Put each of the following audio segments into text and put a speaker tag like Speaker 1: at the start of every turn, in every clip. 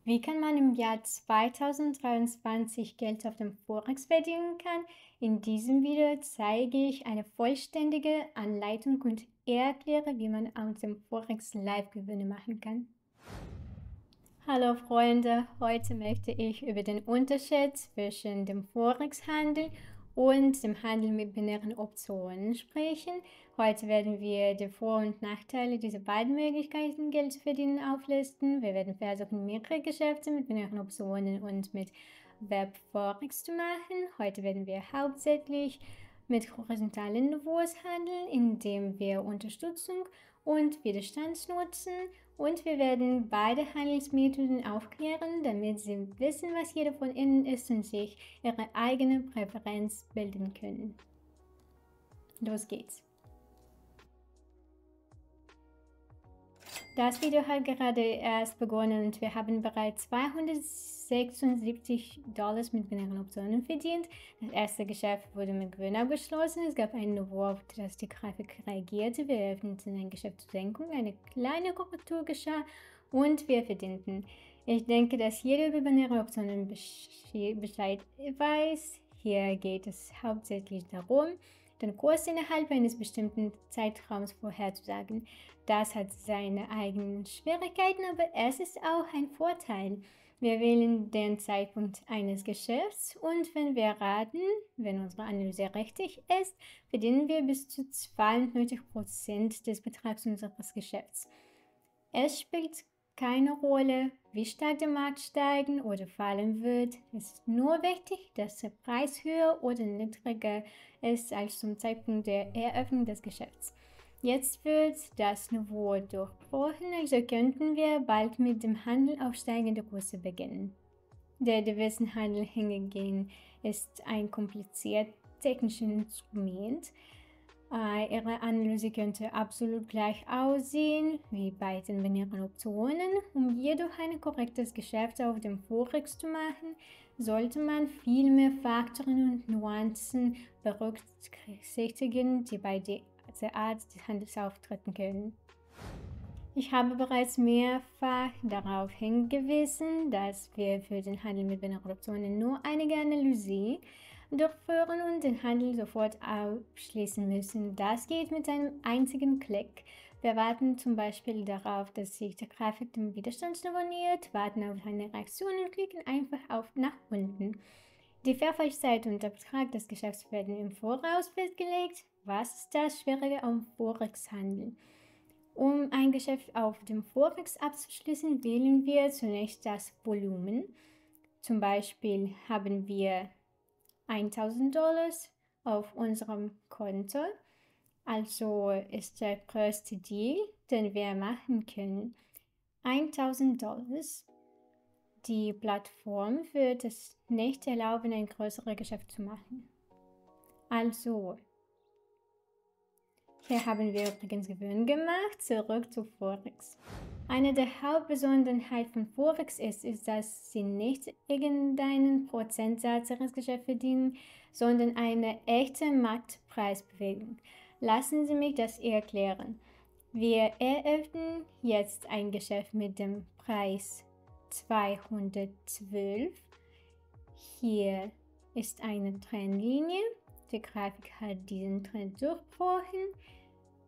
Speaker 1: Wie kann man im Jahr 2023 Geld auf dem Forex verdienen kann? In diesem Video zeige ich eine vollständige Anleitung und erkläre, wie man aus dem Forex Live-Gewinne machen kann. Hallo Freunde, heute möchte ich über den Unterschied zwischen dem Forex-Handel und dem Handel mit binären Optionen sprechen. Heute werden wir die Vor- und Nachteile dieser beiden Möglichkeiten, Geld zu verdienen, auflisten. Wir werden versuchen, mehrere Geschäfte mit binären Optionen und mit Web Forex zu machen. Heute werden wir hauptsächlich mit horizontalen Niveaus handeln, indem wir Unterstützung und Widerstand nutzen, und wir werden beide Handelsmethoden aufklären, damit Sie wissen, was jeder von Ihnen ist und sich Ihre eigene Präferenz bilden können. Los geht's! Das Video hat gerade erst begonnen und wir haben bereits $276 mit binären Optionen verdient. Das erste Geschäft wurde mit Gewinn abgeschlossen. Es gab ein Niveau, auf das die Grafik reagierte. Wir öffneten ein Geschäft zur Senkung, eine kleine Korrektur geschah und wir verdienten. Ich denke, dass jeder über binäre Optionen Bescheid weiß. Hier geht es hauptsächlich darum, den Kurs innerhalb eines bestimmten Zeitraums vorherzusagen. Das hat seine eigenen Schwierigkeiten, aber es ist auch ein Vorteil. Wir wählen den Zeitpunkt eines Geschäfts und wenn wir raten, wenn unsere Analyse richtig ist, verdienen wir bis zu 92% des Betrags unseres Geschäfts. Es spielt keine Rolle, wie stark der Markt steigen oder fallen wird. Es ist nur wichtig, dass der Preis höher oder niedriger ist als zum Zeitpunkt der Eröffnung des Geschäfts. Jetzt wird das Niveau durchbrochen, also könnten wir bald mit dem Handel auf steigende Kurse beginnen. Der Devisenhandel hingegen ist ein kompliziertes technisches Instrument. Ihre Analyse könnte absolut gleich aussehen wie bei den binären Optionen. Um jedoch ein korrektes Geschäft auf dem Forex zu machen, sollte man viel mehr Faktoren und Nuancen berücksichtigen, die bei dieser Art des Handels auftreten können. Ich habe bereits mehrfach darauf hingewiesen, dass wir für den Handel mit binären Optionen nur einige Analyse durchführen und den Handel sofort abschließen müssen. Das geht mit einem einzigen Klick. Wir warten zum Beispiel darauf, dass sich der Grafik dem Widerstandsniveau nähert, warten auf eine Reaktion und klicken einfach auf nach unten. Die Verfallszeit und der Betrag des Geschäfts werden im Voraus festgelegt. Was ist das Schwierige am Forex-Handel? Um ein Geschäft auf dem Forex abzuschließen, wählen wir zunächst das Volumen. Zum Beispiel haben wir $1000 auf unserem Konto. Also ist der größte Deal, den wir machen können, $1000. Die Plattform wird es nicht erlauben, ein größeres Geschäft zu machen. Also, hier haben wir übrigens Gewinn gemacht. Zurück zu Forex. Eine der Hauptbesonderheiten von Forex ist, dass sie nicht irgendeinen Prozentsatz ihres Geschäfts verdienen, sondern eine echte Marktpreisbewegung. Lassen Sie mich das erklären. Wir eröffnen jetzt ein Geschäft mit dem Preis 212. Hier ist eine Trendlinie. Die Grafik hat diesen Trend durchbrochen,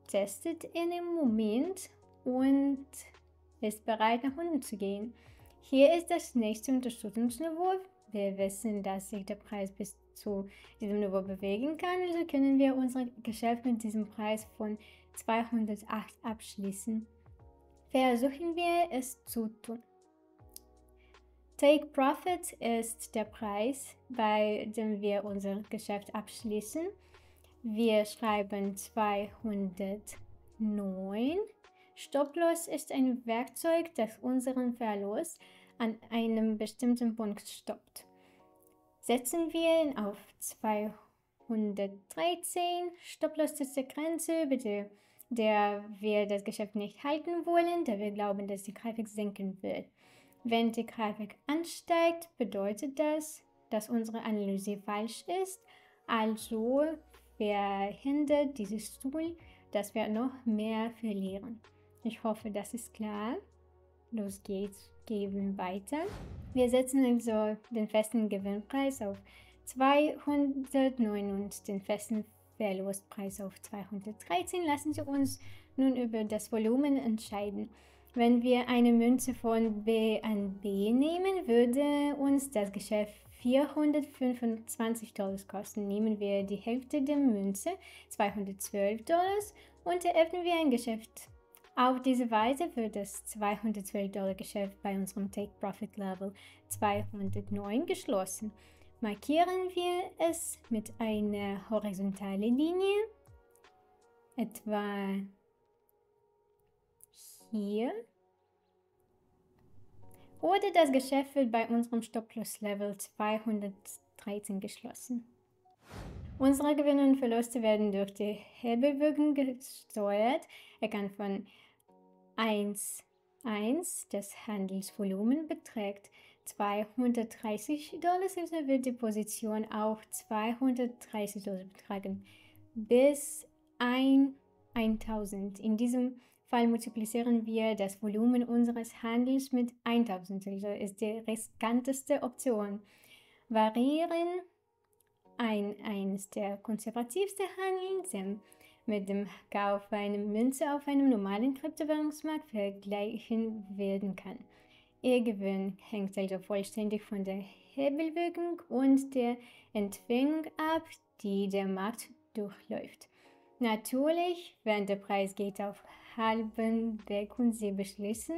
Speaker 1: testet ihn im Moment und ist bereit, nach unten zu gehen. Hier ist das nächste Unterstützungsniveau. Wir wissen, dass sich der Preis bis zu diesem Niveau bewegen kann, also können wir unser Geschäft mit diesem Preis von 208 abschließen. Versuchen wir es zu tun. Take Profit ist der Preis, bei dem wir unser Geschäft abschließen. Wir schreiben 209. Stop-Loss ist ein Werkzeug, das unseren Verlust an einem bestimmten Punkt stoppt. Setzen wir ihn auf 213. Stop-Loss ist die Grenze, über der wir das Geschäft nicht halten wollen, da wir glauben, dass die Grafik sinken wird. Wenn die Grafik ansteigt, bedeutet das, dass unsere Analyse falsch ist. Also verhindert dieses Tool, dass wir noch mehr verlieren. Ich hoffe, das ist klar. los geht's, geben weiter. Wir setzen also den festen Gewinnpreis auf 209 und den festen Verlustpreis auf 213. Lassen Sie uns nun über das Volumen entscheiden. Wenn wir eine Münze von B an B nehmen, würde uns das Geschäft $425 kosten. Nehmen wir die Hälfte der Münze, $212, und eröffnen wir ein Geschäft. Auf diese Weise wird das $212 Geschäft bei unserem Take Profit Level 209 geschlossen. Markieren wir es mit einer horizontalen Linie, etwa hier. Oder das Geschäft wird bei unserem Stop-Loss-Level 213 geschlossen. Unsere Gewinne und Verluste werden durch die Hebelwirkung gesteuert. Er kann von 1,1, das Handelsvolumen beträgt $230, also wird die Position auch $230 betragen, bis 1.000. In diesem Fall multiplizieren wir das Volumen unseres Handels mit 1.000, also ist die riskanteste Option. Variieren 1 der konservativste Handel, der mit dem Kauf einer Münze auf einem normalen Kryptowährungsmarkt vergleichen werden kann. Ihr Gewinn hängt also vollständig von der Hebelwirkung und der Entwicklung ab, die der Markt durchläuft. Natürlich, wenn der Preis geht auf halben Weg und Sie beschließen,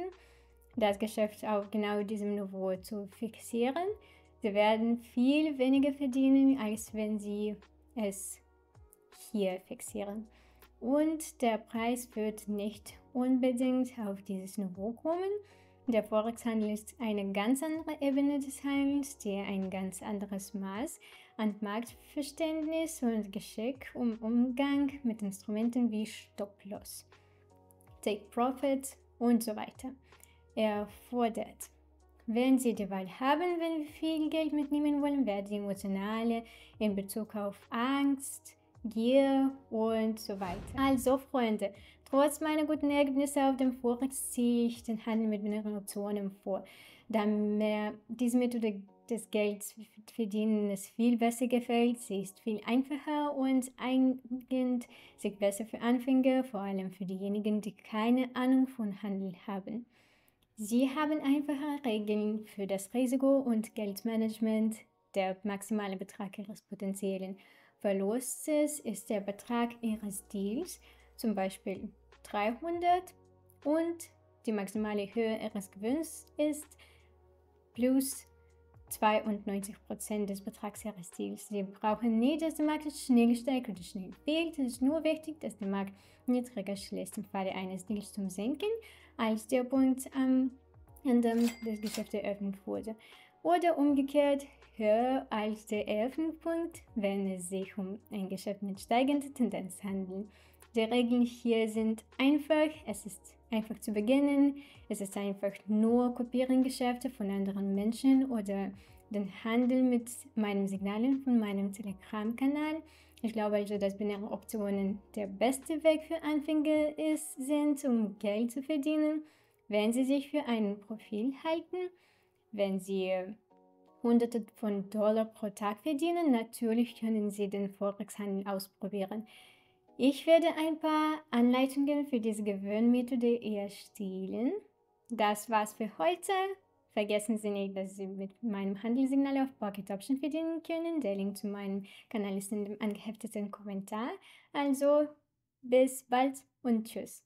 Speaker 1: das Geschäft auf genau diesem Niveau zu fixieren, Sie werden viel weniger verdienen, als wenn Sie es hier fixieren. Und der Preis wird nicht unbedingt auf dieses Niveau kommen. Der Forex-Handel ist eine ganz andere Ebene des Handels, die ein ganz anderes Maß an Marktverständnis und Geschick im Umgang mit Instrumenten wie Stop-Loss, Take Profit und so weiter erfordert. Wenn Sie die Wahl haben, wenn wir viel Geld mitnehmen wollen, wäre die emotionale in Bezug auf Angst, Gier und so weiter. Also Freunde, trotz meiner guten Ergebnisse auf dem Forex ziehe ich den Handel mit mehreren Optionen vor, da mir diese Methode des Geldverdienens viel besser gefällt. Sie ist viel einfacher und eignet sich besser für Anfänger, vor allem für diejenigen, die keine Ahnung von Handel haben. Sie haben einfache Regeln für das Risiko- und Geldmanagement. Der maximale Betrag Ihres potenziellen Verlustes ist der Betrag Ihres Deals, zum Beispiel 300, und die maximale Höhe Ihres Gewinns ist plus 92% des Betrags Ihres Deals. Sie brauchen nicht, dass der Markt schnell steigt oder schnell fällt. Es ist nur wichtig, dass der Markt niedriger schließt im Falle eines Deals zum Senken, als der Punkt an dem das Geschäft eröffnet wurde. Oder umgekehrt höher als der Eröffnungspunkt, wenn es sich um ein Geschäft mit steigender Tendenz handelt. Die Regeln hier sind einfach, es ist einfach zu beginnen, es ist einfach nur kopieren Geschäfte von anderen Menschen oder den Handel mit meinen Signalen von meinem Telegram-Kanal. Ich glaube also, dass binäre Optionen der beste Weg für Anfänger sind, um Geld zu verdienen, wenn sie sich für ein Profil halten. Wenn sie Hunderte von Dollar pro Tag verdienen, natürlich können Sie den Forex-Handel ausprobieren. Ich werde ein paar Anleitungen für diese Gewinnmethode erstellen. Das war's für heute. Vergessen Sie nicht, dass Sie mit meinem Handelssignal auf Pocket Option verdienen können. Der Link zu meinem Kanal ist in dem angehefteten Kommentar. Also, bis bald und tschüss.